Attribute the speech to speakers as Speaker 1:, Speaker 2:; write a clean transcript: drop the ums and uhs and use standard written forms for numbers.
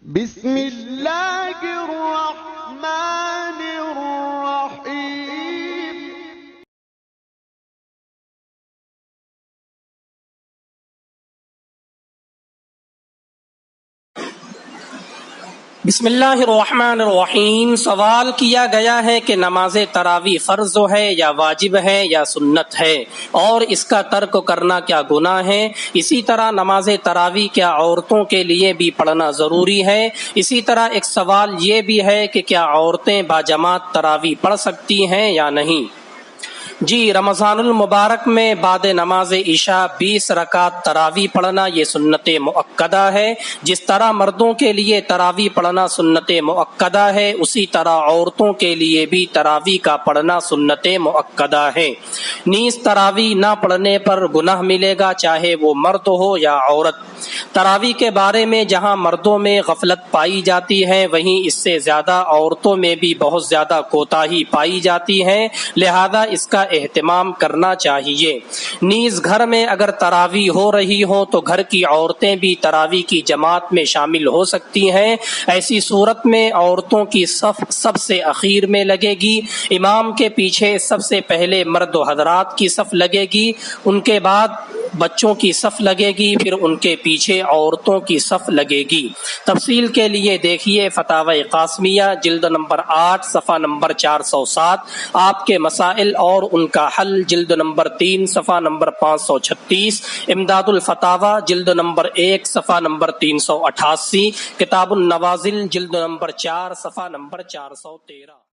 Speaker 1: بسم اللہ الرحمن الرحیم
Speaker 2: بسم اللہ الرحمن الرحیم۔ سوال کیا گیا ہے کہ نماز تراویح فرض ہے یا واجب ہے یا سنت ہے، اور اس کا ترک کرنا کیا گناہ ہے؟ اسی طرح نماز تراویح کیا عورتوں کے لیے بھی پڑھنا ضروری ہے؟ اسی طرح ایک سوال یہ بھی ہے کہ کیا عورتیں باجماعت تراویح پڑھ سکتی ہیں یا نہیں؟ جی، رمضان المبارک میں بعد نماز عشاء 20 رکعت تراویح پڑھنا یہ سنت مؤکدہ ہے۔ جس طرح مردوں کے لیے تراویح پڑھنا سنت مؤکدہ ہے، اسی طرح عورتوں کے لیے بھی تراویح کا پڑھنا سنت مؤکدہ ہے۔ نیز تراویح نہ پڑھنے پر گناہ ملے گا، چاہے وہ مرد ہو یا عورت۔ تراویح کے بارے میں جہاں مردوں میں غفلت پائی جاتی ہے، وہیں اس سے زیادہ عورتوں میں بھی بہت زیادہ کوتاہی پائی جاتی ہے، لہذا اس کا اہتمام کرنا چاہیے۔ نیز گھر میں اگر تراویح ہو رہی ہو تو گھر کی عورتیں بھی تراویح کی جماعت میں شامل ہو سکتی ہیں۔ ایسی صورت میں عورتوں کی صف سب سے اخیر میں لگے گی، امام کے پیچھے سب سے پہلے مرد و حضرات کی صف لگے گی، ان کے بعد بچوں کی صف لگے گی، پھر ان کے پیچھے عورتوں کی صف لگے گی۔ تفصیل کے لیے دیکھیے فتاوی قاسمیہ جلد نمبر 8 صفحہ نمبر 407، آپ کے مسائل اور ان کا حل جلد نمبر 3 صفحہ نمبر 536، امداد الفتاوی جلد نمبر 1 صفحہ نمبر 388، کتاب النوازل جلد نمبر 4 صفحہ نمبر 413۔